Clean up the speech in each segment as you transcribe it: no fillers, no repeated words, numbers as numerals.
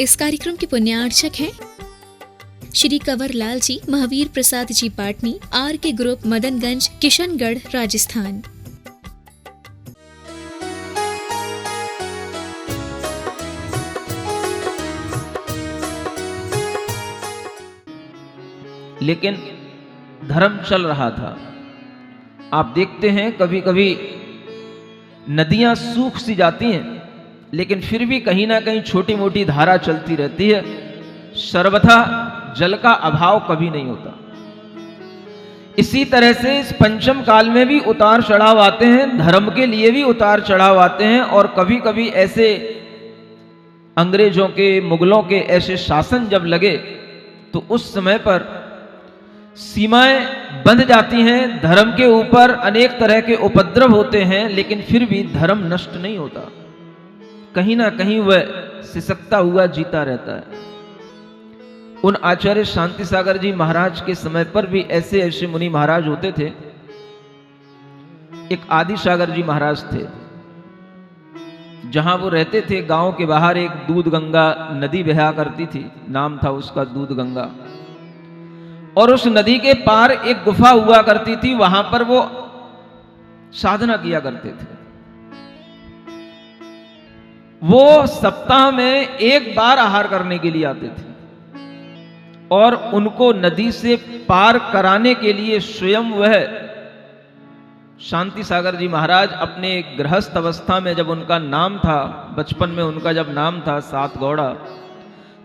इस कार्यक्रम के पुण्यार्चक हैं श्री कंवर लाल जी, महावीर प्रसाद जी पाटनी, आर के ग्रुप, मदनगंज, किशनगढ़, राजस्थान। लेकिन धर्म चल रहा था। आप देखते हैं कभी कभी नदियां सूख सी जाती हैं, लेकिन फिर भी कहीं ना कहीं छोटी मोटी धारा चलती रहती है। सर्वथा जल का अभाव कभी नहीं होता। इसी तरह से इस पंचम काल में भी उतार चढ़ाव आते हैं, धर्म के लिए भी उतार चढ़ाव आते हैं। और कभी कभी ऐसे अंग्रेजों के, मुगलों के ऐसे शासन जब लगे तो उस समय पर सीमाएं बंध जाती हैं, धर्म के ऊपर अनेक तरह के उपद्रव होते हैं, लेकिन फिर भी धर्म नष्ट नहीं होता। कहीं ना कहीं वह सिसकता हुआ जीता रहता है। उन आचार्य शांति सागर जी महाराज के समय पर भी ऐसे ऐसे मुनि महाराज होते थे। एक आदि सागर जी महाराज थे। जहां वो रहते थे गांव के बाहर एक दूध गंगा नदी बहा करती थी, नाम था उसका दूध गंगा। और उस नदी के पार एक गुफा हुआ करती थी, वहां पर वो साधना किया करते थे। वो सप्ताह में एक बार आहार करने के लिए आते थे और उनको नदी से पार कराने के लिए स्वयं वह शांति सागर जी महाराज अपने गृहस्थ अवस्था में, जब उनका नाम था, बचपन में उनका जब नाम था सात गौड़ा,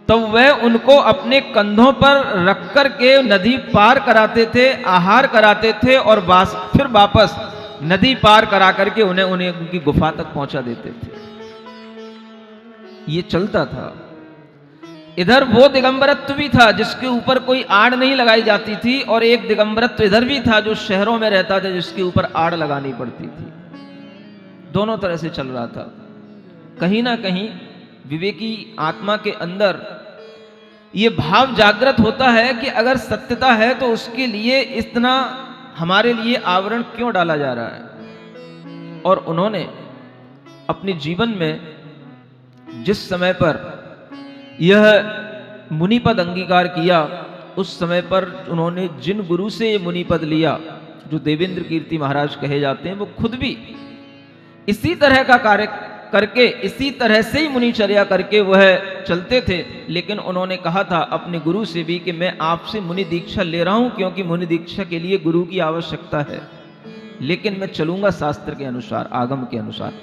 तो वह उनको अपने कंधों पर रख कर के नदी पार कराते थे, आहार कराते थे और फिर वापस नदी पार करा करके उन्हें उनकी गुफा तक पहुंचा देते थे। ये चलता था। इधर वो दिगंबरत्व भी था जिसके ऊपर कोई आड़ नहीं लगाई जाती थी, और एक दिगंबरत्व इधर भी था जो शहरों में रहता था जिसके ऊपर आड़ लगानी पड़ती थी। दोनों तरह से चल रहा था। कहीं ना कहीं विवेकी आत्मा के अंदर ये भाव जागृत होता है कि अगर सत्यता है तो उसके लिए इतना हमारे लिए आवरण क्यों डाला जा रहा है। और उन्होंने अपने जीवन में जिस समय पर यह मुनिपद अंगीकार किया, उस समय पर उन्होंने जिन गुरु से ये मुनिपद लिया, जो देवेंद्र कीर्ति महाराज कहे जाते हैं, वो खुद भी इसी तरह का कार्य करके, इसी तरह से ही मुनिचर्या करके वह चलते थे। लेकिन उन्होंने कहा था अपने गुरु से भी कि मैं आपसे मुनि दीक्षा ले रहा हूं, क्योंकि मुनि दीक्षा के लिए गुरु की आवश्यकता है, लेकिन मैं चलूंगा शास्त्र के अनुसार, आगम के अनुसार।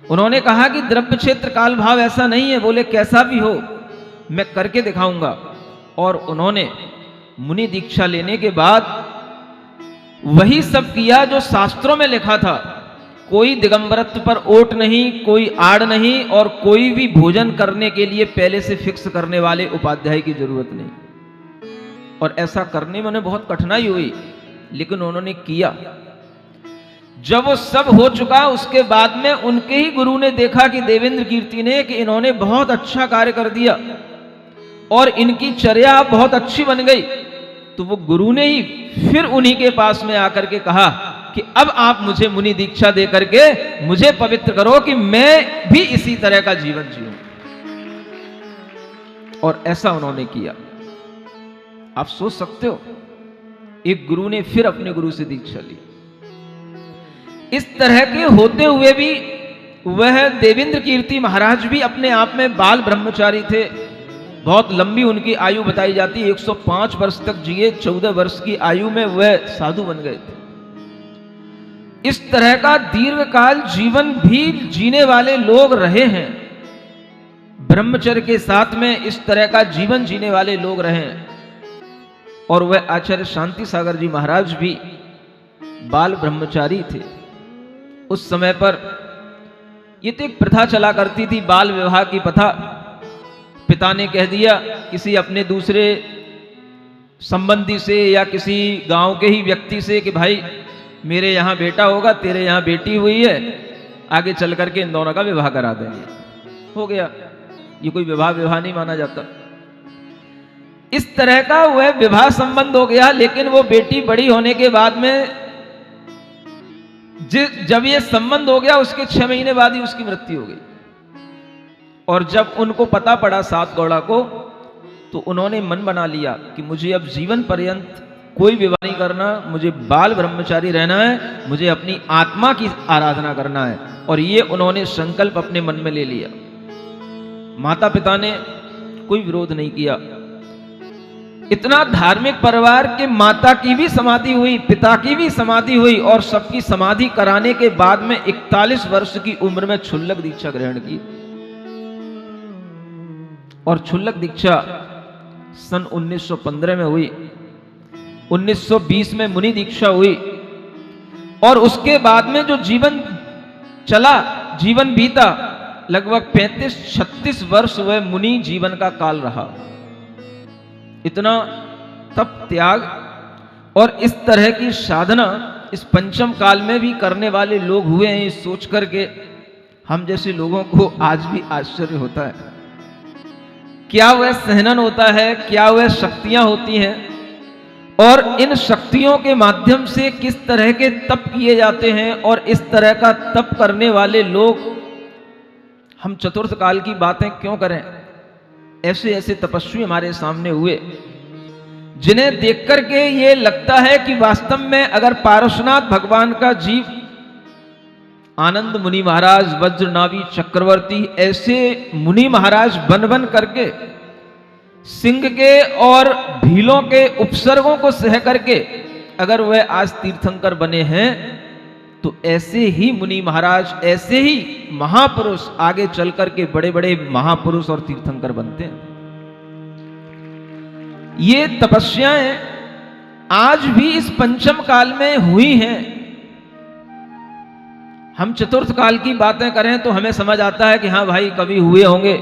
उन्होंने कहा कि द्रव्य क्षेत्र काल भाव ऐसा नहीं है। बोले कैसा भी हो मैं करके दिखाऊंगा। और उन्होंने मुनि दीक्षा लेने के बाद वही सब किया जो शास्त्रों में लिखा था। कोई दिगंबरत्व पर ओट नहीं, कोई आड़ नहीं, और कोई भी भोजन करने के लिए पहले से फिक्स करने वाले उपाध्याय की जरूरत नहीं। और ऐसा करने में उन्हें बहुत कठिनाई हुई, लेकिन उन्होंने किया। जब वो सब हो चुका, उसके बाद में उनके ही गुरु ने देखा कि देवेंद्र कीर्ति ने, कि इन्होंने बहुत अच्छा कार्य कर दिया और इनकी चर्या बहुत अच्छी बन गई। तो वो गुरु ने ही फिर उन्हीं के पास में आकर के कहा कि अब आप मुझे मुनि दीक्षा दे करके मुझे पवित्र करो कि मैं भी इसी तरह का जीवन जीऊं। और ऐसा उन्होंने किया। आप सोच सकते हो, एक गुरु ने फिर अपने गुरु से दीक्षा ली। इस तरह के होते हुए भी वह देवेंद्र कीर्ति महाराज भी अपने आप में बाल ब्रह्मचारी थे। बहुत लंबी उनकी आयु बताई जाती है, 105 वर्ष तक जिए। 14 वर्ष की आयु में वह साधु बन गए थे। इस तरह का दीर्घकाल जीवन भी जीने वाले लोग रहे हैं। ब्रह्मचर्य के साथ में इस तरह का जीवन जीने वाले लोग रहे हैं। और वह आचार्य शांति सागर जी महाराज भी बाल ब्रह्मचारी थे। उस समय पर ये तो एक प्रथा चला करती थी, बाल विवाह की प्रथा। पिता ने कह दिया किसी अपने दूसरे संबंधी से या किसी गांव के ही व्यक्ति से कि भाई मेरे यहाँ बेटा होगा, तेरे यहाँ बेटी हुई है, आगे चल करके इन दोनों का विवाह करा देंगे। हो गया। ये कोई विवाह नहीं माना जाता। इस तरह का वह विवाह संबंध हो गया। लेकिन वो बेटी बड़ी होने के बाद में जब ये संबंध हो गया, उसके 6 महीने बाद ही उसकी मृत्यु हो गई। और जब उनको पता पड़ा सात गौड़ा को, तो उन्होंने मन बना लिया कि मुझे अब जीवन पर्यंत कोई विवाह नहीं करना, मुझे बाल ब्रह्मचारी रहना है, मुझे अपनी आत्मा की आराधना करना है। और ये उन्होंने संकल्प अपने मन में ले लिया। माता पिता ने कोई विरोध नहीं किया। इतना धार्मिक परिवार के माता की भी समाधि हुई, पिता की भी समाधि हुई, और सबकी समाधि कराने के बाद में 41 वर्ष की उम्र में क्षुल्लक दीक्षा ग्रहण की। और क्षुल्लक दीक्षा सन 1915 में हुई। 1920 में मुनि दीक्षा हुई। और उसके बाद में जो जीवन चला, जीवन बीता, लगभग 35-36 वर्ष वह मुनि जीवन का काल रहा। इतना तप त्याग और इस तरह की साधना इस पंचम काल में भी करने वाले लोग हुए हैं, सोच करके हम जैसे लोगों को आज भी आश्चर्य होता है। क्या वह सहनन होता है, क्या वह शक्तियां होती हैं, और इन शक्तियों के माध्यम से किस तरह के तप किए जाते हैं। और इस तरह का तप करने वाले लोग, हम चतुर्थ काल की बातें क्यों करें, ऐसे ऐसे तपस्वी हमारे सामने हुए जिन्हें देख करके ये लगता है कि वास्तव में अगर पारसनाथ भगवान का जीव, आनंद मुनि महाराज, वज्रनाभी चक्रवर्ती, ऐसे मुनि महाराज बन बन करके सिंह के और भीलों के उपसर्गों को सह करके अगर वह आज तीर्थंकर बने हैं, तो ऐसे ही मुनि महाराज, ऐसे ही महापुरुष आगे चल करके बड़े बड़े महापुरुष और तीर्थंकर बनते हैं। ये तपस्याएं आज भी इस पंचम काल में हुई हैं। हम चतुर्थ काल की बातें करें तो हमें समझ आता है कि हाँ भाई, कभी हुए होंगे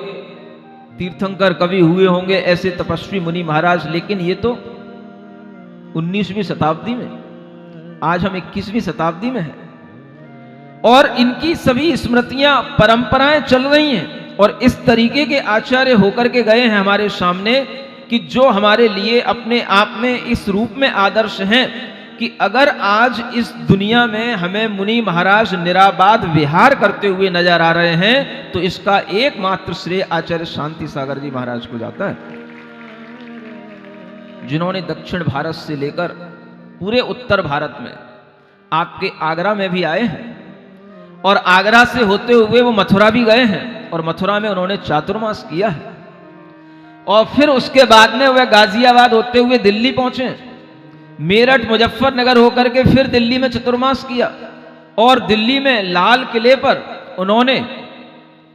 तीर्थंकर, कभी हुए होंगे ऐसे तपस्वी मुनि महाराज। लेकिन ये तो 19वीं शताब्दी में, आज हम 21वीं शताब्दी में हैं, और इनकी सभी स्मृतियां, परंपराएं चल रही हैं। और इस तरीके के आचार्य होकर के गए हैं हमारे सामने कि जो हमारे लिए अपने आप में इस रूप में आदर्श हैं कि अगर आज इस दुनिया में हमें मुनि महाराज निराबाद विहार करते हुए नजर आ रहे हैं, तो इसका एकमात्र श्रेय आचार्य शांति सागर जी महाराज को जाता है, जिन्होंने दक्षिण भारत से लेकर पूरे उत्तर भारत में, आपके आगरा में भी आए हैं, और आगरा से होते हुए वो मथुरा भी गए हैं, और मथुरा में उन्होंने चातुर्मास किया है। और फिर उसके बाद में वह गाजियाबाद होते हुए दिल्ली पहुंचे, मेरठ मुजफ्फरनगर होकर के फिर दिल्ली में चतुर्मास किया। और दिल्ली में लाल किले पर उन्होंने,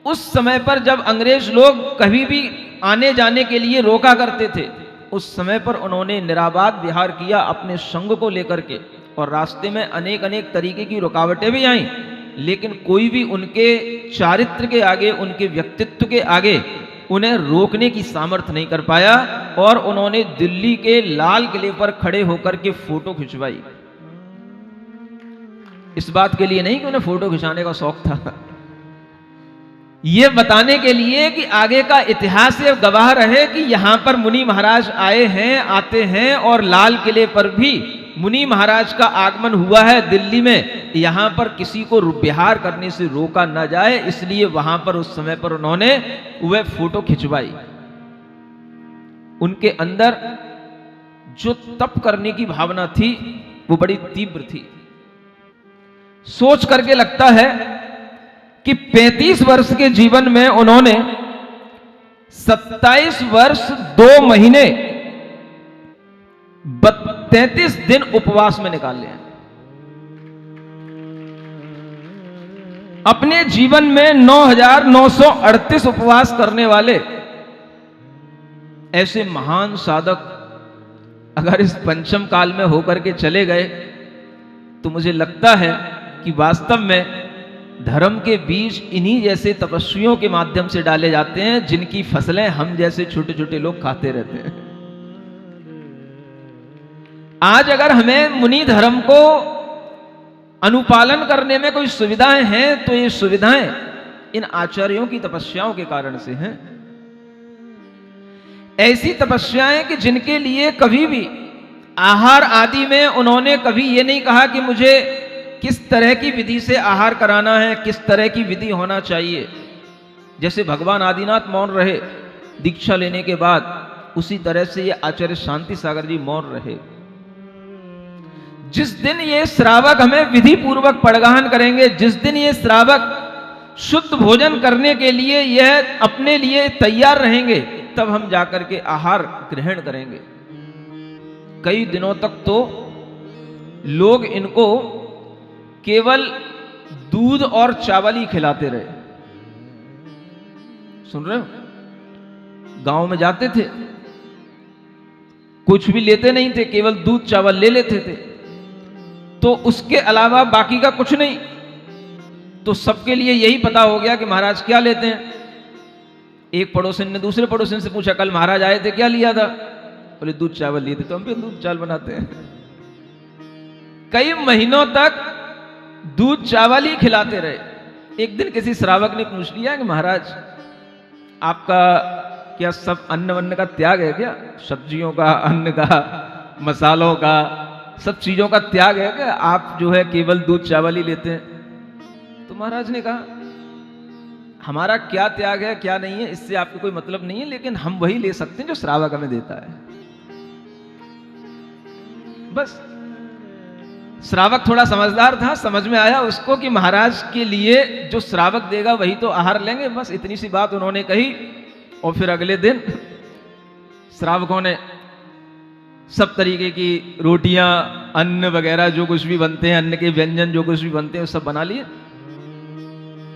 उस समय पर जब अंग्रेज लोग कभी भी आने जाने के लिए रोका करते थे, उस समय पर उन्होंने निराबाद विहार किया अपने संग को लेकर के। और रास्ते में अनेक अनेक तरीके की रुकावटें भी आईं, लेकिन कोई भी उनके चारित्र के आगे, उनके व्यक्तित्व के आगे उन्हें रोकने की सामर्थ्य नहीं कर पाया। और उन्होंने दिल्ली के लाल किले पर खड़े होकर के फोटो खिंचवाई। इस बात के लिए नहीं कि उन्हें फोटो खिंचाने का शौक था, यह बताने के लिए कि आगे का इतिहास ये गवाह रहे कि यहां पर मुनि महाराज आए हैं, आते हैं, और लाल किले पर भी मुनि महाराज का आगमन हुआ है दिल्ली में। यहां पर किसी को विहार करने से रोका न जाए, इसलिए वहां पर उस समय पर उन्होंने वह फोटो खिंचवाई। उनके अंदर जो तप करने की भावना थी वो बड़ी तीव्र थी। सोच करके लगता है कि 35 वर्ष के जीवन में उन्होंने 27 वर्ष 2 महीने 33 दिन उपवास में निकाल लिया। अपने जीवन में 9,938 उपवास करने वाले ऐसे महान साधक अगर इस पंचम काल में होकर के चले गए, तो मुझे लगता है कि वास्तव में धर्म के बीज इन्हीं जैसे तपस्वियों के माध्यम से डाले जाते हैं, जिनकी फसलें हम जैसे छोटे छोटे लोग खाते रहते हैं। आज अगर हमें मुनि धर्म को अनुपालन करने में कोई सुविधाएं हैं, तो ये सुविधाएं इन आचार्यों की तपस्याओं के कारण से हैं। ऐसी तपस्याएं कि जिनके लिए कभी भी आहार आदि में उन्होंने कभी ये नहीं कहा कि मुझे किस तरह की विधि से आहार कराना है, किस तरह की विधि होना चाहिए। जैसे भगवान आदिनाथ मौन रहे दीक्षा लेने के बाद, उसी तरह से ये आचार्य शांति सागर जी मौन रहे। जिस दिन ये श्रावक हमें विधि पूर्वक पड़गाहन करेंगे, जिस दिन ये श्रावक शुद्ध भोजन करने के लिए यह अपने लिए तैयार रहेंगे, तब हम जाकर के आहार ग्रहण करेंगे। कई दिनों तक तो लोग इनको केवल दूध और चावल ही खिलाते रहे। सुन रहे हो? गांव में जाते थे, कुछ भी लेते नहीं थे, केवल दूध चावल ले लेते थे, तो उसके अलावा बाकी का कुछ नहीं। तो सबके लिए यही पता हो गया कि महाराज क्या लेते हैं। एक पड़ोसन ने दूसरे पड़ोसन से पूछा, कल महाराज आए थे, क्या लिया था? बोले दूध चावल लिए थे। तो हम भी दूध चावल बनाते हैं। कई महीनों तक दूध चावल ही खिलाते रहे। एक दिन किसी श्रावक ने पूछ लिया कि महाराज आपका क्या सब अन्न वन्न का त्याग है क्या? सब्जियों का, अन्न का, मसालों का, सब चीजों का त्याग है क्या? आप जो है केवल दूध चावल ही लेते हैं। तो महाराज ने कहा, हमारा क्या त्याग है क्या नहीं है इससे आपको कोई मतलब नहीं है, लेकिन हम वही ले सकते हैं जो श्रावक हमें देता है। बस श्रावक थोड़ा समझदार था, समझ में आया उसको कि महाराज के लिए जो श्रावक देगा वही तो आहार लेंगे। बस इतनी सी बात उन्होंने कही, और फिर अगले दिन श्रावकों ने सब तरीके की रोटियां, अन्न वगैरह जो कुछ भी बनते हैं, अन्न के व्यंजन जो कुछ भी बनते हैं, वो सब बना लिए।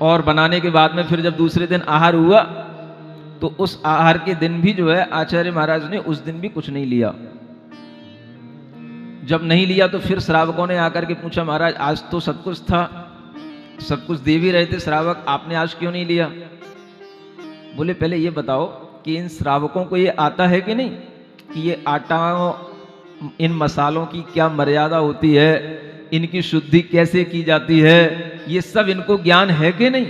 और बनाने के बाद में फिर जब दूसरे दिन आहार हुआ, तो उस आहार के दिन भी जो है आचार्य महाराज ने उस दिन भी कुछ नहीं लिया। जब नहीं लिया तो फिर श्रावकों ने आकर के पूछा, महाराज आज तो सब कुछ था, सब कुछ दे भी रहे थे श्रावक, आपने आज क्यों नहीं लिया? बोले पहले ये बताओ कि इन श्रावकों को ये आता है कि नहीं, कि ये आटा, इन मसालों की क्या मर्यादा होती है, इनकी शुद्धि कैसे की जाती है, ये सब इनको ज्ञान है कि नहीं?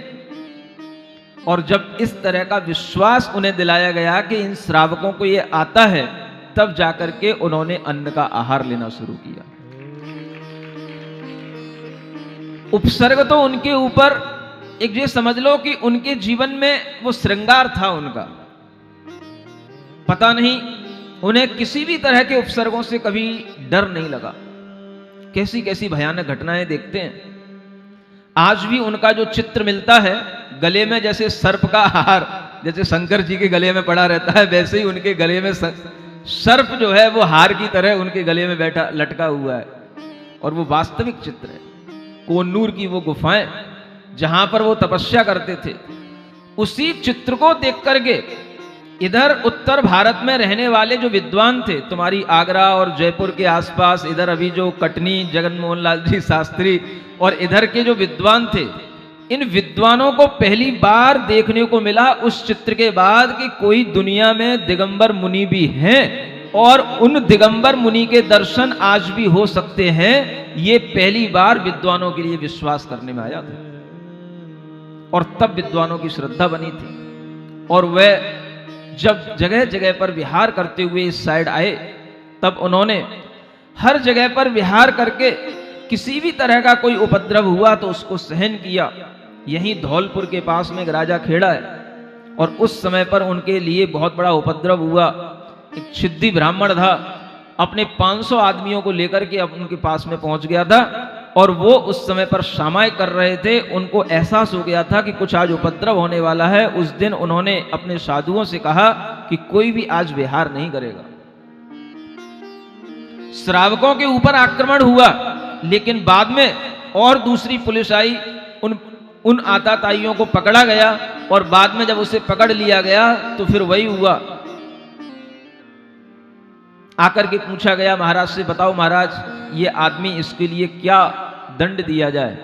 और जब इस तरह का विश्वास उन्हें दिलाया गया कि इन श्रावकों को ये आता है, तब जाकर के उन्होंने अन्न का आहार लेना शुरू किया। उपसर्ग तो उनके ऊपर, एक ये समझ लो कि उनके जीवन में वो श्रृंगार था उनका। पता नहीं उन्हें किसी भी तरह के उपसर्गों से कभी डर नहीं लगा। कैसी कैसी भयानक घटनाएं देखते हैं। आज भी उनका जो चित्र मिलता है गले में, जैसे सर्प का हार, जैसे शंकर जी के गले में पड़ा रहता है, वैसे ही उनके गले में सर्प जो है वो हार की तरह उनके गले में बैठा लटका हुआ है। और वो वास्तविक चित्र है। कोन्नूर की वो गुफाएं जहां पर वो तपस्या करते थे, उसी चित्र को देख करके इधर उत्तर भारत में रहने वाले जो विद्वान थे, तुम्हारी आगरा और जयपुर के आसपास, इधर अभी जो कटनी जगन मोहन लाल जी शास्त्री और इधर के जो विद्वान थे, इन विद्वानों को पहली बार देखने को मिला उस चित्र के बाद कि कोई दुनिया में दिगंबर मुनि भी हैं और उन दिगंबर मुनि के दर्शन आज भी हो सकते हैं। ये पहली बार विद्वानों के लिए विश्वास करने में आया था। और तब विद्वानों की श्रद्धा बनी थी। और वह जब जगह जगह पर विहार करते हुए इस साइड आए, तब उन्होंने हर जगह पर विहार करके किसी भी तरह का कोई उपद्रव हुआ तो उसको सहन किया। यहीं धौलपुर के पास में एक राजा खेड़ा है, और उस समय पर उनके लिए बहुत बड़ा उपद्रव हुआ। एक छिद्दी ब्राह्मण था, अपने 500 आदमियों को लेकर के अब उनके पास में पहुंच गया था, और वो उस समय पर सामाय कर रहे थे। उनको एहसास हो गया था कि कुछ आज उपद्रव होने वाला है। उस दिन उन्होंने अपने साधुओं से कहा कि कोई भी आज विहार नहीं करेगा। श्रावकों के ऊपर आक्रमण हुआ, लेकिन बाद में और दूसरी पुलिस आई, उन आताताइयों को पकड़ा गया, और बाद में जब उसे पकड़ लिया गया तो फिर वही हुआ। आकर के पूछा गया महाराज से, बताओ महाराज ये आदमी, इसके लिए क्या दंड दिया जाए?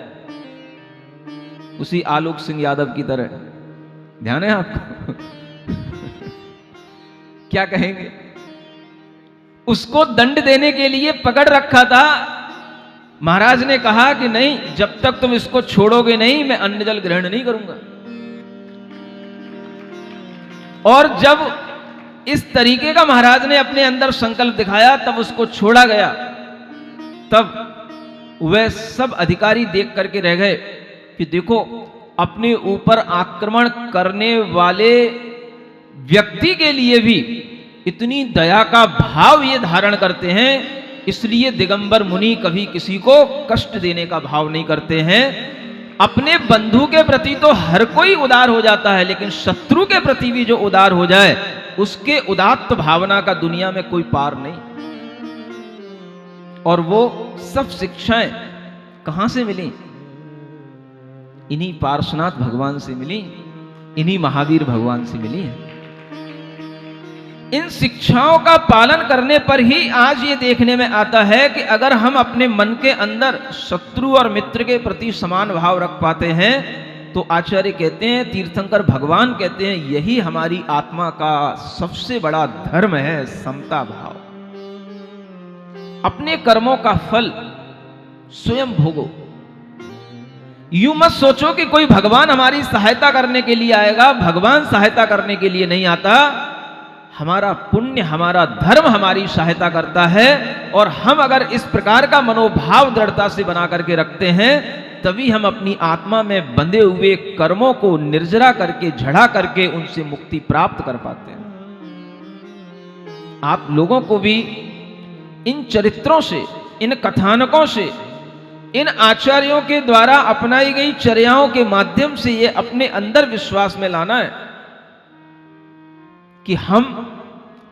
उसी आलोक सिंह यादव की तरह, ध्यान है आपको? क्या कहेंगे? उसको दंड देने के लिए पकड़ रखा था। महाराज ने कहा कि नहीं, जब तक तुम इसको छोड़ोगे नहीं, मैं अन्न जल ग्रहण नहीं करूंगा। और जब इस तरीके का महाराज ने अपने अंदर संकल्प दिखाया, तब उसको छोड़ा गया। तब वह सब अधिकारी देख करके रह गए कि देखो अपने ऊपर आक्रमण करने वाले व्यक्ति के लिए भी इतनी दया का भाव ये धारण करते हैं। इसलिए दिगंबर मुनि कभी किसी को कष्ट देने का भाव नहीं करते हैं। अपने बंधु के प्रति तो हर कोई उदार हो जाता है, लेकिन शत्रु के प्रति भी जो उदार हो जाए, उसके उदात्त भावना का दुनिया में कोई पार नहीं। और वो सब शिक्षाएं कहां से मिली? इन्हीं पार्श्वनाथ भगवान से मिली, इन्हीं महावीर भगवान से मिली है। इन शिक्षाओं का पालन करने पर ही आज ये देखने में आता है कि अगर हम अपने मन के अंदर शत्रु और मित्र के प्रति समान भाव रख पाते हैं, तो आचार्य कहते हैं, तीर्थंकर भगवान कहते हैं, यही हमारी आत्मा का सबसे बड़ा धर्म है, समता भाव। अपने कर्मों का फल स्वयं भोगो। यूं मत सोचो कि कोई भगवान हमारी सहायता करने के लिए आएगा। भगवान सहायता करने के लिए नहीं आता, हमारा पुण्य, हमारा धर्म हमारी सहायता करता है। और हम अगर इस प्रकार का मनोभाव दृढ़ता से बना करके रखते हैं, तभी हम अपनी आत्मा में बंधे हुए कर्मों को निर्जरा करके, झड़ा करके उनसे मुक्ति प्राप्त कर पाते हैं। आप लोगों को भी इन चरित्रों से, इन कथानकों से, इन आचार्यों के द्वारा अपनाई गई चर्याओं के माध्यम से ये अपने अंदर विश्वास में लाना है कि हम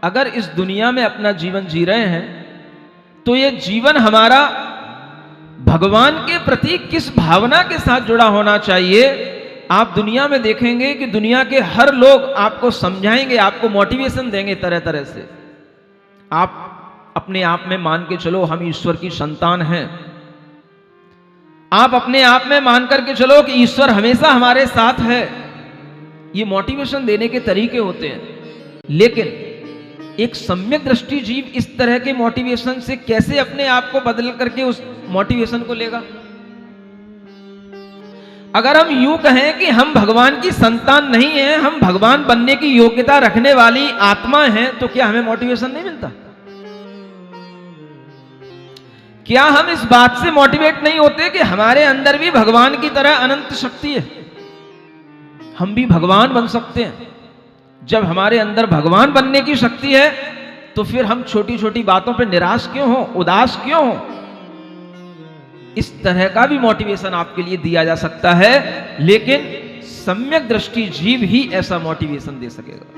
अगर इस दुनिया में अपना जीवन जी रहे हैं, तो ये जीवन हमारा भगवान के प्रति किस भावना के साथ जुड़ा होना चाहिए। आप दुनिया में देखेंगे कि दुनिया के हर लोग आपको समझाएंगे, आपको मोटिवेशन देंगे तरह तरह से। आप अपने आप में मान के चलो हम ईश्वर की संतान हैं। आप अपने आप में मान करके चलो कि ईश्वर हमेशा हमारे साथ है। ये मोटिवेशन देने के तरीके होते हैं। लेकिन एक सम्यक दृष्टि जीव इस तरह के मोटिवेशन से कैसे अपने आप को बदल करके उस मोटिवेशन को लेगा? अगर हम यूं कहें कि हम भगवान की संतान नहीं हैं, हम भगवान बनने की योग्यता रखने वाली आत्मा हैं, तो क्या हमें मोटिवेशन नहीं मिलता? क्या हम इस बात से मोटिवेट नहीं होते कि हमारे अंदर भी भगवान की तरह अनंत शक्ति है, हम भी भगवान बन सकते हैं? जब हमारे अंदर भगवान बनने की शक्ति है, तो फिर हम छोटी छोटी बातों पर निराश क्यों हो, उदास क्यों हो? इस तरह का भी मोटिवेशन आपके लिए दिया जा सकता है, लेकिन सम्यक दृष्टि जीव ही ऐसा मोटिवेशन दे सकेगा।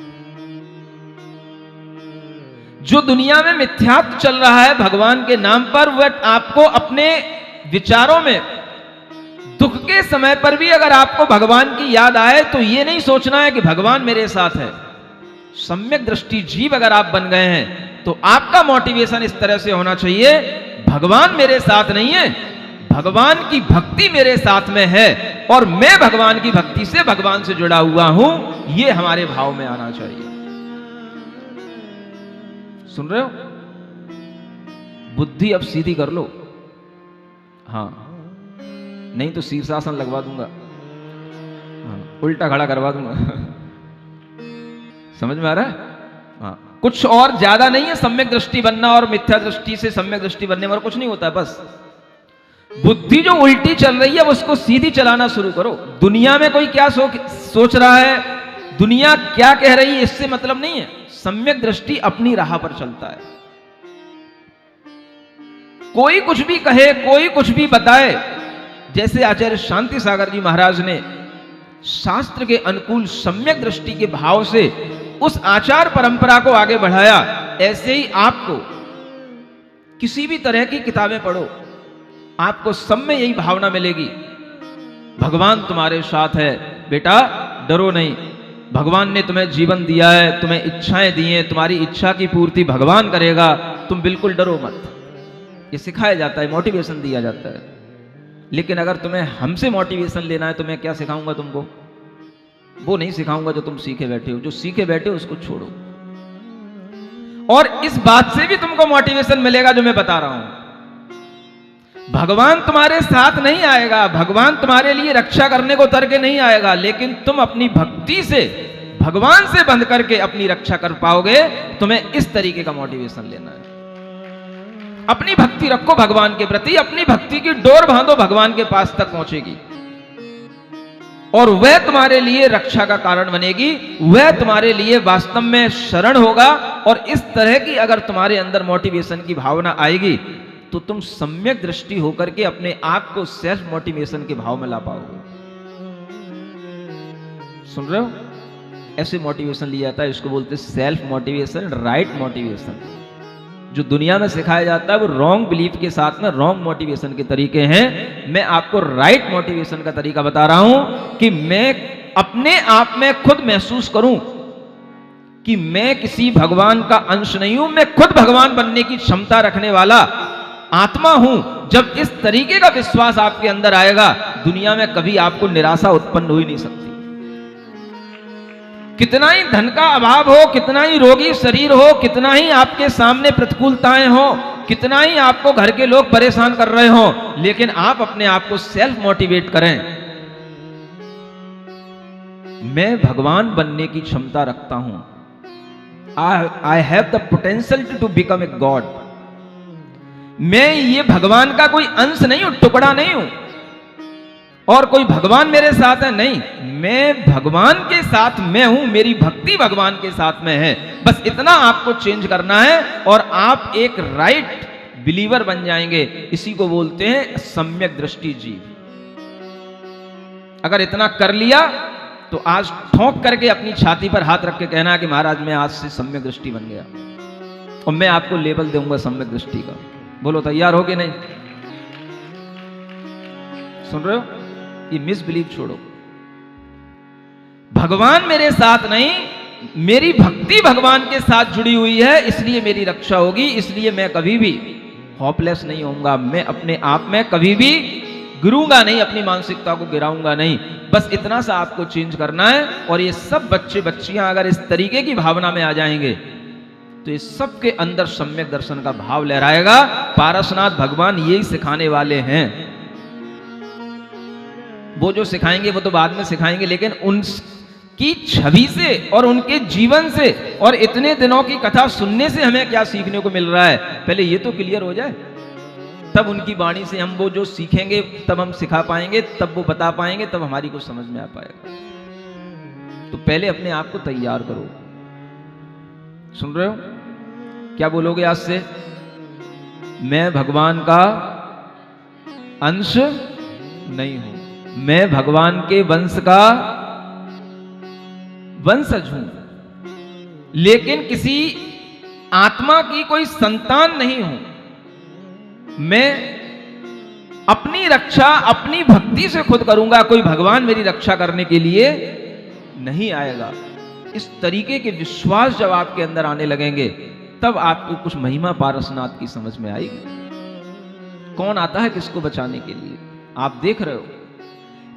जो दुनिया में मिथ्यात्व चल रहा है भगवान के नाम पर, वह आपको अपने विचारों में दुख के समय पर भी अगर आपको भगवान की याद आए, तो यह नहीं सोचना है कि भगवान मेरे साथ है। सम्यक दृष्टि जीव अगर आप बन गए हैं, तो आपका मोटिवेशन इस तरह से होना चाहिए, भगवान मेरे साथ नहीं है, भगवान की भक्ति मेरे साथ में है और मैं भगवान की भक्ति से, भगवान से जुड़ा हुआ हूं। यह हमारे भाव में आना चाहिए। सुन रहे हो? बुद्धि अब सीधी कर लो। हाँ, नहीं तो शीर्षासन लगवा दूंगा, हाँ, उल्टा खड़ा करवा दूंगा। समझ में आ रहा है? हाँ, कुछ और ज्यादा नहीं है सम्यक दृष्टि बनना और मिथ्या दृष्टि से सम्यक दृष्टि बनने में कुछ नहीं होता है। बस बुद्धि जो उल्टी चल रही है उसको सीधी चलाना शुरू करो। दुनिया में कोई क्या सोच रहा है, दुनिया क्या कह रही है, इससे मतलब नहीं है। सम्यक दृष्टि अपनी राह पर चलता है। कोई कुछ भी कहे, कोई कुछ भी बताए, जैसे आचार्य शांति सागर जी महाराज ने शास्त्र के अनुकूल सम्यक दृष्टि के भाव से उस आचार परंपरा को आगे बढ़ाया, ऐसे ही आपको किसी भी तरह की किताबें पढ़ो, आपको सब में यही भावना मिलेगी, भगवान तुम्हारे साथ है बेटा, डरो नहीं। भगवान ने तुम्हें जीवन दिया है, तुम्हें इच्छाएं दी हैं, तुम्हारी इच्छा की पूर्ति भगवान करेगा, तुम बिल्कुल डरो मत। ये सिखाया जाता है, मोटिवेशन दिया जाता है। लेकिन अगर तुम्हें हमसे मोटिवेशन लेना है तो मैं क्या सिखाऊंगा तुमको? वो नहीं सिखाऊंगा जो तुम सीखे बैठे हो। जो सीखे बैठे हो उसको छोड़ो। और इस बात से भी तुमको मोटिवेशन मिलेगा जो मैं बता रहा हूं। भगवान तुम्हारे साथ नहीं आएगा, भगवान तुम्हारे लिए रक्षा करने को उतर के नहीं आएगा, लेकिन तुम अपनी भक्ति से, भगवान से बंध करके अपनी रक्षा कर पाओगे। तुम्हें इस तरीके का मोटिवेशन लेना है। अपनी भक्ति रखो भगवान के प्रति, अपनी भक्ति की डोर बांधो, भगवान के पास तक पहुंचेगी। और वह तुम्हारे लिए रक्षा का कारण बनेगी, वह तुम्हारे लिए वास्तव में शरण होगा। और इस तरह की अगर तुम्हारे अंदर मोटिवेशन की भावना आएगी तो तुम सम्यक दृष्टि होकर के अपने आप को सेल्फ मोटिवेशन के भाव में ला पाओगे। सुन रहे हो? ऐसे मोटिवेशन लिया जाता है, इसको बोलते हैं सेल्फ मोटिवेशन, राइट मोटिवेशन। जो दुनिया में सिखाया जाता है वो रॉन्ग बिलीफ के साथ में रॉन्ग मोटिवेशन के तरीके हैं। मैं आपको राइट मोटिवेशन का तरीका बता रहा हूं कि मैं अपने आप में खुद महसूस करूं कि मैं किसी भगवान का अंश नहीं हूं, मैं खुद भगवान बनने की क्षमता रखने वाला आत्मा हूं। जब इस तरीके का विश्वास आपके अंदर आएगा, दुनिया में कभी आपको निराशा उत्पन्न हो ही नहीं सकती। कितना ही धन का अभाव हो, कितना ही रोगी शरीर हो, कितना ही आपके सामने प्रतिकूलताएं हो, कितना ही आपको घर के लोग परेशान कर रहे हो, लेकिन आप अपने आप को सेल्फ मोटिवेट करें, मैं भगवान बनने की क्षमता रखता हूं। I have the potential to become a god. मैं ये भगवान का कोई अंश नहीं हूं, टुकड़ा नहीं हूं, और कोई भगवान मेरे साथ है नहीं, मैं भगवान के साथ मैं हूं, मेरी भक्ति भगवान के साथ में है। बस इतना आपको चेंज करना है और आप एक राइट बिलीवर बन जाएंगे। इसी को बोलते हैं सम्यक दृष्टि जीव। अगर इतना कर लिया तो आज ठोंक करके अपनी छाती पर हाथ रख के कहना है कि महाराज मैं आज से सम्यक दृष्टि बन गया, और मैं आपको लेबल दूंगा सम्यक दृष्टि का। बोलो तैयार हो कि नहीं? सुन रहे हो? ये मिसबिलीव छोड़ो। भगवान मेरे साथ नहीं, मेरी भक्ति भगवान के साथ जुड़ी हुई है, इसलिए मेरी रक्षा होगी, इसलिए मैं कभी भी होपलेस नहीं होऊंगा। मैं अपने आप में कभी भी गिरूंगा नहीं, अपनी मानसिकता को गिराऊंगा नहीं। बस इतना सा आपको चेंज करना है। और ये सब बच्चे बच्चियां अगर इस तरीके की भावना में आ जाएंगे तो इस सब के अंदर सम्यक दर्शन का भाव लहराएगा। पारसनाथ भगवान यही सिखाने वाले हैं। वो जो सिखाएंगे वो तो बाद में सिखाएंगे, लेकिन उनकी छवि से और उनके जीवन से और इतने दिनों की कथा सुनने से हमें क्या सीखने को मिल रहा है, पहले ये तो क्लियर हो जाए, तब उनकी वाणी से हम वो जो सीखेंगे तब हम सिखा पाएंगे, तब वो बता पाएंगे, तब हमारी को समझ में आ पाएगा। तो पहले अपने आप को तैयार करो। सुन रहे हो? क्या बोलोगे आज से? मैं भगवान का अंश नहीं हूं, मैं भगवान के वंश का वंशज हूं, लेकिन किसी आत्मा की कोई संतान नहीं हूं। मैं अपनी रक्षा अपनी भक्ति से खुद करूंगा, कोई भगवान मेरी रक्षा करने के लिए नहीं आएगा। इस तरीके के विश्वास जब आपके अंदर आने लगेंगे तब आपको कुछ महिमा पारसनाथ की समझ में आएगी। कौन आता है किसको बचाने के लिए? आप देख रहे हो,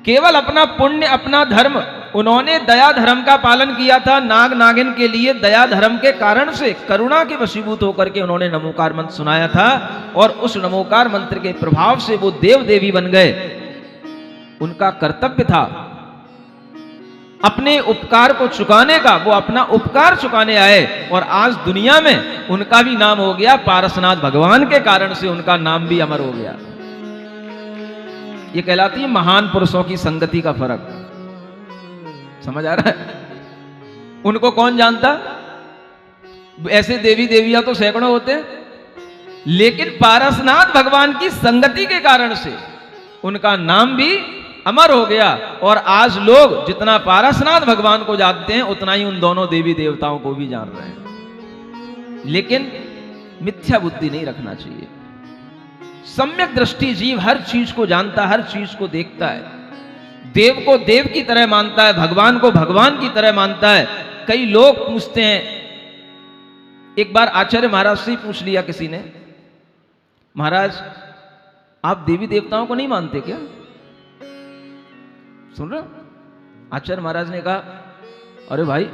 केवल अपना पुण्य अपना धर्म, उन्होंने दया धर्म का पालन किया था। नाग नागिन के लिए दया धर्म के कारण से करुणा के वशीभूत होकर के उन्होंने नमोकार मंत्र सुनाया था, और उस नमोकार मंत्र के प्रभाव से वो देव देवी बन गए। उनका कर्तव्य था अपने उपकार को चुकाने का, वो अपना उपकार चुकाने आए, और आज दुनिया में उनका भी नाम हो गया पारसनाथ। भगवान के कारण से उनका नाम भी अमर हो गया। ये कहलाती है महान पुरुषों की संगति का फर्क। समझ आ रहा है? उनको कौन जानता? ऐसे देवी देवियां तो सैकड़ों होते हैं, लेकिन पारसनाथ भगवान की संगति के कारण से उनका नाम भी अमर हो गया। और आज लोग जितना पारसनाथ भगवान को जानते हैं उतना ही उन दोनों देवी देवताओं को भी जान रहे हैं। लेकिन मिथ्या बुद्धि नहीं रखना चाहिए। सम्यक दृष्टि जीव हर चीज को जानता, हर चीज को देखता है, देव को देव की तरह मानता है, भगवान को भगवान की तरह मानता है। कई लोग पूछते हैं, एक बार आचार्य महाराज से पूछ लिया किसी ने, महाराज आप देवी देवताओं को नहीं मानते क्या? सुन रहे हो? आचार्य महाराज ने कहा, अरे भाई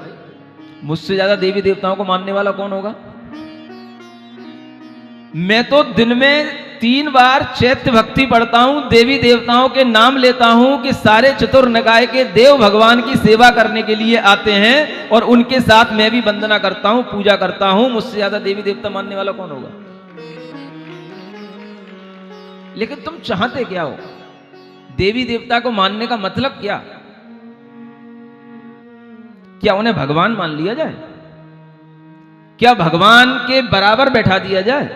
मुझसे ज्यादा देवी देवताओं को मानने वाला कौन होगा? मैं तो दिन में 3 बार चैत्य भक्ति पढ़ता हूं, देवी देवताओं के नाम लेता हूं कि सारे चतुर निकाय के देव भगवान की सेवा करने के लिए आते हैं, और उनके साथ मैं भी वंदना करता हूं, पूजा करता हूं। मुझसे ज्यादा देवी देवता मानने वाला कौन होगा? लेकिन तुम चाहते क्या हो? देवी देवता को मानने का मतलब क्या? क्या उन्हें भगवान मान लिया जाए? क्या भगवान के बराबर बैठा दिया जाए?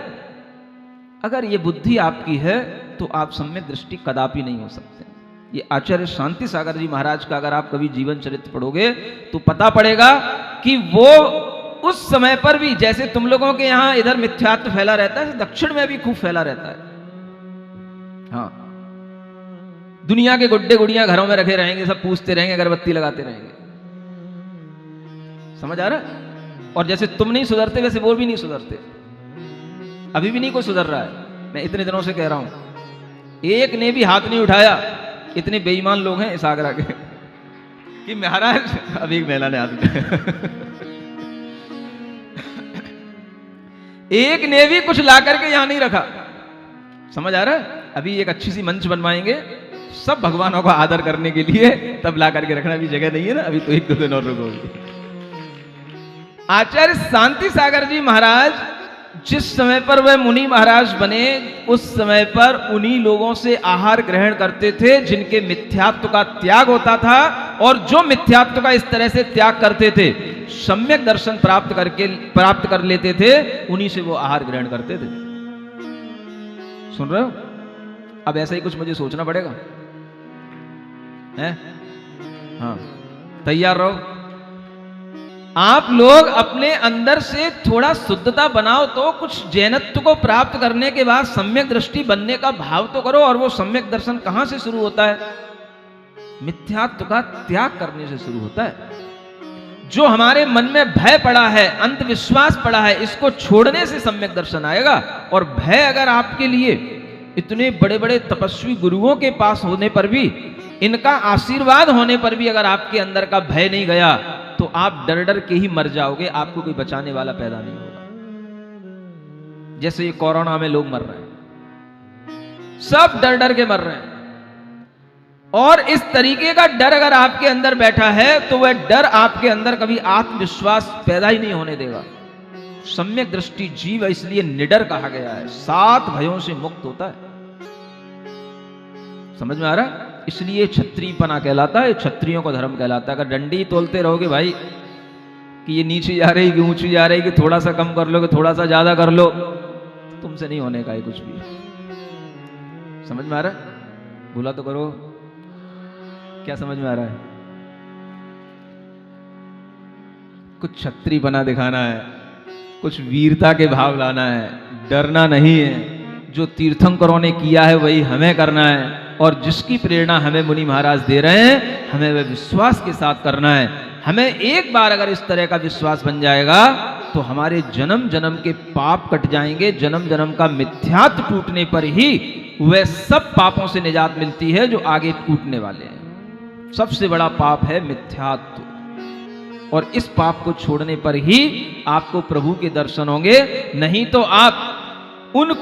अगर ये बुद्धि आपकी है तो आप सम्यक दृष्टि कदापि नहीं हो सकते। ये आचार्य शांति सागर जी महाराज का अगर आप कभी जीवन चरित्र पढ़ोगे तो पता पड़ेगा कि वो उस समय पर भी, जैसे तुम लोगों के यहां इधर मिथ्यात्व फैला रहता है, दक्षिण में भी खूब फैला रहता है। हाँ, दुनिया के गुड्डे गुड़ियां घरों में रखे रहेंगे, सब पूछते रहेंगे, अगरबत्ती लगाते रहेंगे। समझ आ रहा है? और जैसे तुम नहीं सुधरते वैसे वो भी नहीं सुधरते। अभी भी नहीं कोई सुधर रहा है। मैं इतने दिनों से कह रहा हूं, एक ने भी हाथ नहीं उठाया। इतने बेईमान लोग हैं इस आगरा के कि महाराज, अभी एक महिला ने हाथ उठाया एक ने भी कुछ ला करके यहां नहीं रखा। समझ आ रहा है? अभी एक अच्छी सी मंच बनवाएंगे सब भगवानों का आदर करने के लिए, तब ला करके रखना। भी जगह नहीं है ना, अभी तो एक दो दिन और रुको। आचार्य शांति सागर जी महाराज जिस समय पर वह मुनि महाराज बने, उस समय पर उन्हीं लोगों से आहार ग्रहण करते थे जिनके मिथ्यात्व का त्याग होता था, और जो मिथ्यात्व का इस तरह से त्याग करते थे, सम्यक दर्शन प्राप्त कर लेते थे, उन्हीं से वो आहार ग्रहण करते थे। सुन रहे हो? अब ऐसा ही कुछ मुझे सोचना पड़ेगा, है? हाँ, तैयार रहो। आप लोग अपने अंदर से थोड़ा शुद्धता बनाओ, तो कुछ जैनत्व को प्राप्त करने के बाद सम्यक दृष्टि बनने का भाव तो करो। और वो सम्यक दर्शन कहां से शुरू होता है? मिथ्यात्व का त्याग करने से शुरू होता है। जो हमारे मन में भय पड़ा है, अंधविश्वास पड़ा है, इसको छोड़ने से सम्यक दर्शन आएगा। और भय अगर आपके लिए इतने बड़े बड़े तपस्वी गुरुओं के पास होने पर भी, इनका आशीर्वाद होने पर भी अगर आपके अंदर का भय नहीं गया, तो आप डर डर के ही मर जाओगे। आपको कोई बचाने वाला पैदा नहीं होगा। जैसे ये कोरोना में लोग मर रहे हैं, सब डर डर के मर रहे हैं। और इस तरीके का डर अगर आपके अंदर बैठा है, तो वह डर आपके अंदर कभी आत्मविश्वास पैदा ही नहीं होने देगा। सम्यक दृष्टि जीव इसलिए निडर कहा गया है, 7 भयों से मुक्त होता है। समझ में आ रहा है? इसलिए क्षत्रियपना कहलाता है, क्षत्रियों का धर्म कहलाता है। अगर डंडी तोलते रहोगे भाई कि ये नीचे जा रही कि ऊंची जा रही, कि थोड़ा सा कम कर लो कि थोड़ा सा ज्यादा कर लो, तुमसे नहीं होने का है कुछ भी। समझ में आ रहा है? बोला तो करो, क्या समझ में आ रहा है? कुछ क्षत्रियपना दिखाना है, कुछ वीरता के भाव लाना है, डरना नहीं है। जो तीर्थंकरों ने किया है वही हमें करना है, और जिसकी प्रेरणा हमें मुनि महाराज दे रहे हैं, हमें वह विश्वास के साथ करना है। हमें एक बार अगर इस तरह का विश्वास बन जाएगा, तो हमारे जन्म जन्म के पाप कट जाएंगे। जन्म जन्म का मिथ्यात्व टूटने पर ही वह सब पापों से निजात मिलती है जो आगे टूटने वाले हैं। सबसे बड़ा पाप है मिथ्यात्व, और इस पाप को छोड़ने पर ही आपको प्रभु के दर्शन होंगे। नहीं तो आप उन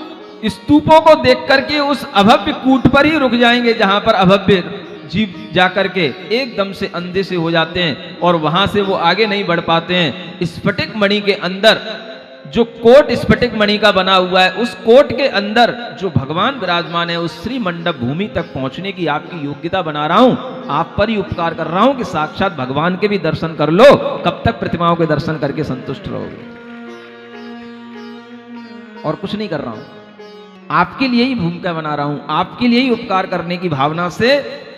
स्तूपों को देख करके उस अभव्य कूट पर ही रुक जाएंगे, जहां पर अभव्य जीव जाकर के एकदम से अंधे से हो जाते हैं, और वहां से वो आगे नहीं बढ़ पाते हैं। स्फटिक मणि के अंदर जो कोट स्फटिक मणि का बना हुआ है, उस कोट के अंदर जो भगवान विराजमान है, उस श्री मंडप भूमि तक पहुंचने की आपकी योग्यता बना रहा हूं। आप पर ही उपकार कर रहा हूं कि साक्षात भगवान के भी दर्शन कर लो। कब तक प्रतिमाओं के दर्शन करके संतुष्ट रहोगे? और कुछ नहीं कर रहा हूं, आपके लिए ही भूमिका बना रहा हूं, आपके लिए ही उपकार करने की भावना से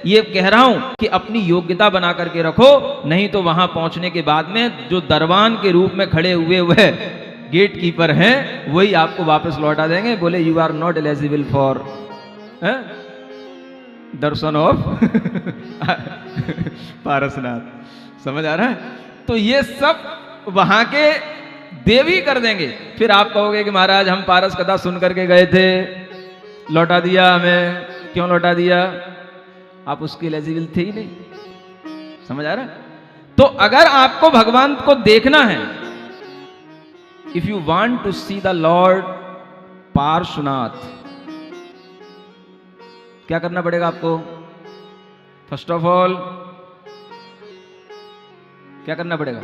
ये कह रहा हूं कि अपनी योग्यता बना करके रखो। नहीं तो वहां पहुंचने के बाद में जो दरबान के रूप में खड़े हुए हुए गेट कीपर हैं, वही आपको वापस लौटा देंगे। बोले you are not eligible for darshan of Parasnath. समझ आ रहा है? तो ये सब वहां के देवी कर देंगे। फिर आप कहोगे कि महाराज हम पारस कथा सुन करके गए थे, लौटा दिया हमें। क्यों लौटा दिया? आप उसके एलिजिबल थे ही नहीं। समझ आ रहा है? तो अगर आपको भगवान को देखना है, if you want to see the lord Parshvanath, क्या करना पड़ेगा आपको? फर्स्ट ऑफ ऑल क्या करना पड़ेगा?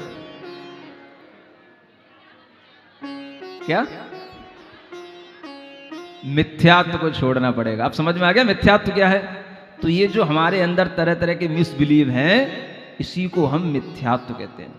क्या? मिथ्यात्व को छोड़ना पड़ेगा। आप समझ में आ गया मिथ्यात्व क्या है? तो ये जो हमारे अंदर तरह तरह के मिसबिलीव हैं, इसी को हम मिथ्यात्व कहते हैं।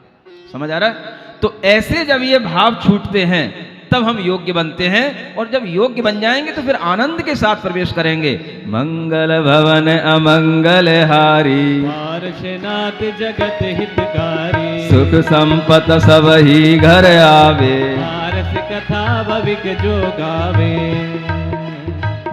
समझ आ रहा है? तो ऐसे जब ये भाव छूटते हैं तब हम योग्य बनते हैं, और जब योग्य बन जाएंगे तो फिर आनंद के साथ प्रवेश करेंगे। मंगल भवन अमंगल हारी, पार्श्वनाथ जगत हितकारी, सुख संपत सब ही घर आवे, पारस कथा भविक जो गावे।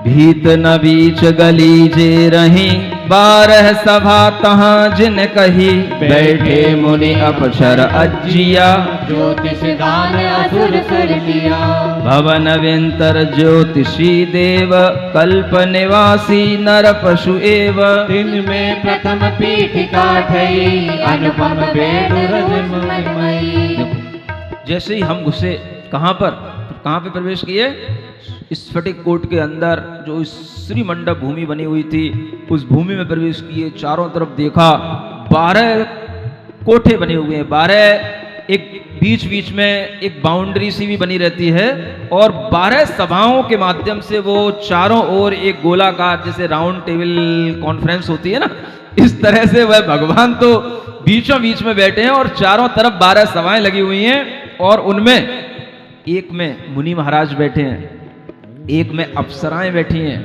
भीत न बीच गली जे रही, 12 सभा तहाँ जिन कही, बैठे मुनि अपक्षर अज्जिया, ज्योतिष दान असुर सर लिया। भवन विंतर ज्योतिषी देव, कल्प निवासी नर पशु एव, दिन में प्रथम पीठिका ठई, अनुपम वेद रजमयी। जैसे ही हम घुसे कहाँ पे प्रवेश किए? स्फटिक कोट के अंदर जो श्री मंडप भूमि बनी हुई थी, उस भूमि में प्रवेश किए। चारों तरफ देखा, 12 कोठे बने हुए हैं, 12, एक बीच बीच में एक बाउंड्री सी भी बनी रहती है, और 12 सभाओं के माध्यम से वो चारों ओर एक गोलाकार, जैसे राउंड टेबल कॉन्फ्रेंस होती है ना, इस तरह से वह भगवान तो बीचों बीच में बैठे हैं और चारों तरफ 12 सभाएं लगी हुई हैं, और उनमें एक में मुनि महाराज बैठे हैं, एक में अप्सराएं बैठी हैं,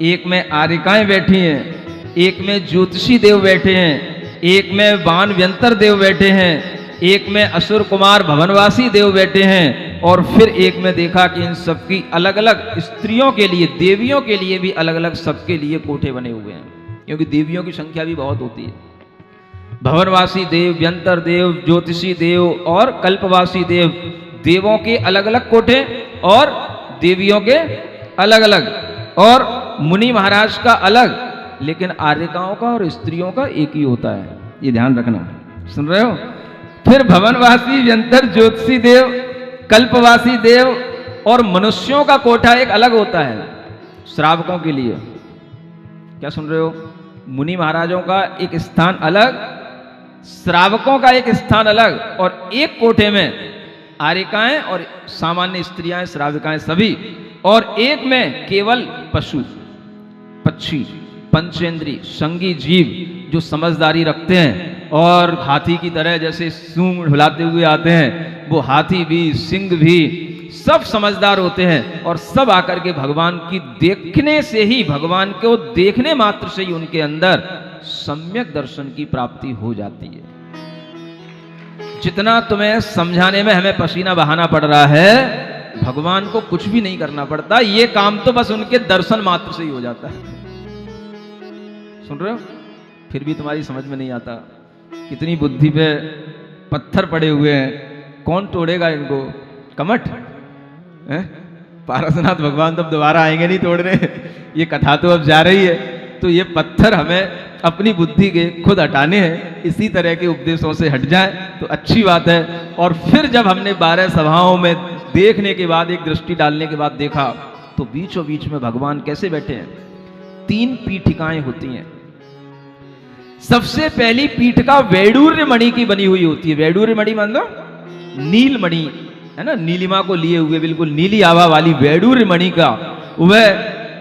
एक में आरिकाएं बैठी हैं, एक में ज्योतिषी देव बैठे हैं, एक में बाण व्यंतर देव बैठे हैं, एक में असुर कुमार भवनवासी देव बैठे हैं, और फिर एक में देखा कि इन सबकी अलग अलग स्त्रियों के लिए, देवियों के लिए भी अलग अलग सबके लिए कोठे बने हुए हैं, क्योंकि देवियों की संख्या भी बहुत होती है। भवनवासी देव, व्यंतर देव, ज्योतिषी देव और कल्पवासी देव, देवों के अलग अलग कोठे और देवियों के अलग अलग, और मुनि महाराज का अलग, लेकिन आर्यकाओं का और स्त्रियों का एक ही होता है, ये ध्यान रखना। सुन रहे हो? फिर भवनवासी, व्यंतर, ज्योतिषी देव, कल्पवासी देव और मनुष्यों का कोठा एक अलग होता है श्रावकों के लिए। क्या सुन रहे हो? मुनि महाराजों का एक स्थान अलग, श्रावकों का एक स्थान अलग, और एक कोठे में आरिकाएं और सामान्य स्त्रियां, श्राविकाएं सभी, और एक में केवल पशु, पक्षी, पंचेंद्री, संगी जीव जो समझदारी रखते हैं और हाथी की तरह जैसे सूंड हिलाते हुए आते हैं, वो हाथी भी, सिंह भी, सब समझदार होते हैं, और सब आकर के भगवान की देखने से ही, भगवान को देखने मात्र से ही उनके अंदर सम्यक दर्शन की प्राप्ति हो जाती है। जितना तुम्हें समझाने में हमें पसीना बहाना पड़ रहा है, भगवान को कुछ भी नहीं करना पड़ता, ये काम तो बस उनके दर्शन मात्र से ही हो जाता है। सुन रहे हो? फिर भी तुम्हारी समझ में नहीं आता, कितनी बुद्धि पे पत्थर पड़े हुए हैं, कौन तोड़ेगा इनको? कमठ है? पारसनाथ भगवान तो अब दोबारा आएंगे नहीं तोड़ने, ये कथा तो अब जा रही है, तो ये पत्थर हमें अपनी बुद्धि के खुद हटाने हैं। इसी तरह के उपदेशों से हट जाए तो अच्छी बात है। और फिर जब हमने 12 सभाओं में देखने के बाद, एक दृष्टि डालने के बाद देखा, तो बीचों बीच में भगवान कैसे बैठे हैं? 3 पीठिकाएं होती हैं। सबसे पहली पीठिका वैडूर्य मणि की बनी हुई होती है। वैडूर्य मणि मान लो नील मणि है ना, नीलिमा को लिए हुए बिल्कुल नीली आभा वाली वैडूर्य मणि का वह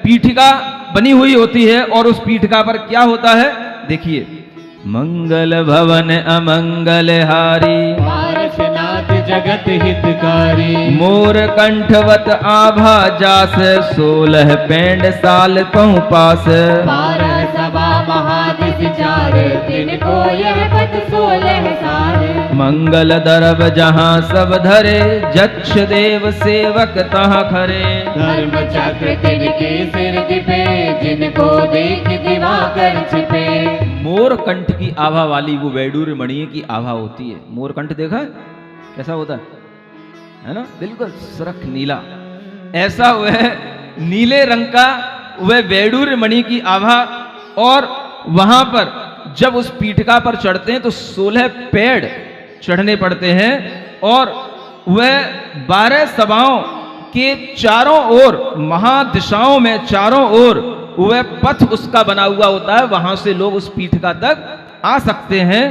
पीठिका बनी हुई होती है। और उस पीठिका पर क्या होता है देखिए, मंगल भवन अमंगल हारी, पारसनाथ जगत हितकारी, मोर कंठवत आभा जास, 16 पेंड साल कहूँ पास, 12 सभा महादिश चार, दिन को यह पथ 16 साल, मंगल दरब जहाँ सब धरे, जक्ष देव सेवक तहाँ खरे, धर्म चक्र तिनके सिर दिपे, जिनको देख दिवाकर छिपे। मोरकंठ की आभा वाली वो वैडूर्य मणि की आभा होती है। मोरकंठ देखा है कैसा होता है ना, बिल्कुल सुरख नीला, ऐसा वह नीले रंग का वह वैडूर्य मणि की आभा। और वहां पर जब उस पीठिका पर चढ़ते हैं तो 16 पेड़ चढ़ने पड़ते हैं, और वह 12 सभाओं के चारों ओर, महादिशाओं में चारों ओर वह पथ उसका बना हुआ होता है, वहां से लोग उस पीठिका तक आ सकते हैं।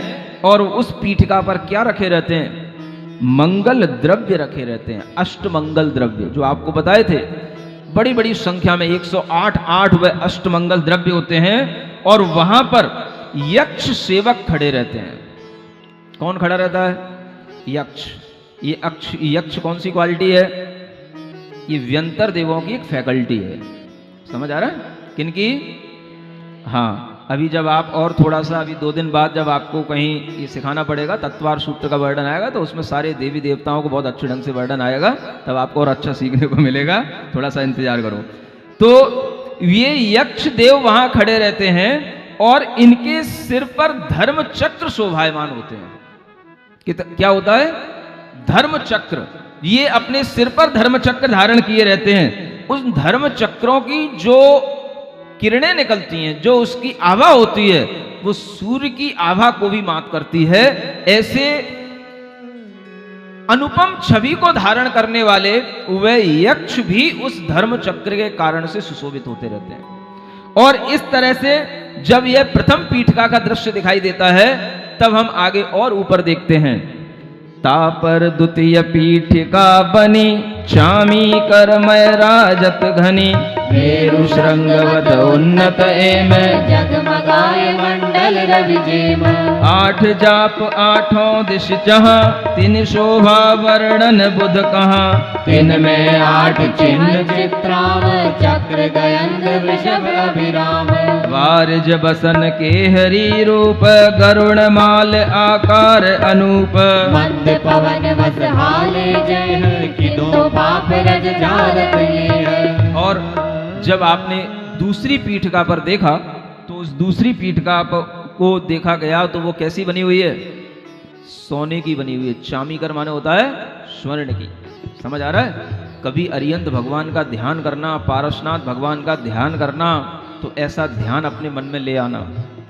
और उस पीठिका पर क्या रखे रहते हैं? मंगल द्रव्य रखे रहते हैं, अष्टमंगल द्रव्य जो आपको बताए थे। बड़ी बड़ी संख्या में 108 वह अष्टमंगल द्रव्य होते हैं। और वहां पर यक्ष सेवक खड़े रहते हैं। कौन खड़ा रहता है? यक्ष। ये यक्ष कौन सी क्वालिटी है? ये व्यंतर देवों की एक फैकल्टी है। समझ आ रहा है? किनकी? हाँ, अभी जब आप और थोड़ा सा अभी 2 दिन बाद जब आपको कहीं ये सिखाना पड़ेगा, तत्वार सूत्र का वर्णन आएगा, तो उसमें सारे देवी देवताओं को बहुत अच्छे ढंग से वर्णन आएगा, तब आपको और अच्छा सीखने को मिलेगा। थोड़ा सा इंतजार करो। तो ये यक्ष देव वहां खड़े रहते हैं और इनके सिर पर धर्म चक्र शोभायमान होते हैं। क्या होता है? धर्म चक्र। ये अपने सिर पर धर्म चक्र धारण किए रहते हैं। उस धर्म चक्रों की जो किरणें निकलती हैं, जो उसकी आभा होती है, वो सूर्य की आभा को भी मात करती है। ऐसे अनुपम छवि को धारण करने वाले वे यक्ष भी उस धर्म चक्र के कारण से सुशोभित होते रहते हैं। और इस तरह से जब यह प्रथम पीठिका का दृश्य दिखाई देता है, तब हम आगे और ऊपर देखते हैं। तापर द्वितीय पीठिका बनी, चामी करमय राजत घनी, मेरु श्रृंगवत उन्नत एम, जगमगाए मंडल रवि जेम। 8 जाप 8 दिश जहाँ, तिन शोभा वर्णन बुध कहाँ, तिन में 8 चिन्ह चित्राम, चक्र गयंग वृषभ अभिराम। वारज बसन के हरि रूप, गरुण माल आकार अनूप, मंद पवन वस हाले जय, कि दो पाप रज जारत ये है। और जब आपने दूसरी पीठिका पर देखा, तो उस दूसरी पीठिका को देखा गया तो वो कैसी बनी हुई है? सोने की बनी हुई है। चामीकर माने होता है स्वर्ण की। समझ आ रहा है? कभी अरिहंत भगवान का ध्यान करना, पारसनाथ भगवान का ध्यान करना, तो ऐसा ध्यान अपने मन में ले आना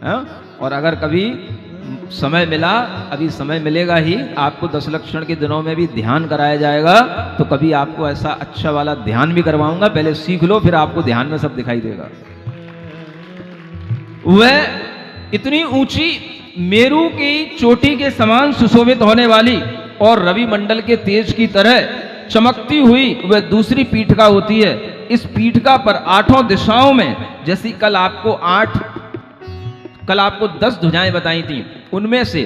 है? और अगर कभी समय मिला, अभी समय मिलेगा ही, आपको 10 लक्षण के दिनों में भी ध्यान कराया जाएगा, तो कभी आपको ऐसा अच्छा वाला ध्यान भी करवाऊंगा। पहले सीख लो, फिर आपको ध्यान में सब दिखाई देगा। वह इतनी ऊंची मेरू की चोटी के समान सुशोभित होने वाली और रवि मंडल के तेज की तरह चमकती हुई वह दूसरी पीठिका होती है। इस पीठिका पर 8 दिशाओं में, जैसी कल आपको 10 ध्वजाएं बताई थी, उनमें से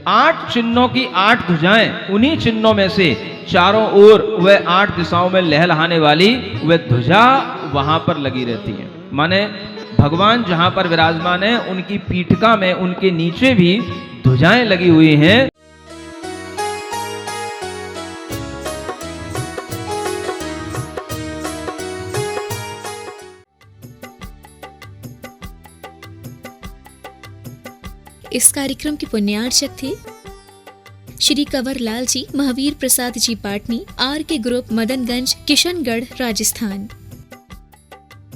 8 चिन्हों की 8 ध्वजाएं, उन्हीं चिन्हों में से चारों ओर वह 8 दिशाओं में लहलहाने वाली वह ध्वजा वहां पर लगी रहती है। माने भगवान जहां पर विराजमान है, उनकी पीठिका में उनके नीचे भी ध्वजाएं लगी हुई हैं। इस कार्यक्रम के पुण्यार्चक थे श्री कंवर लाल जी, महावीर प्रसाद जी पाटनी, आर के ग्रुप, मदनगंज, किशनगढ़, राजस्थान।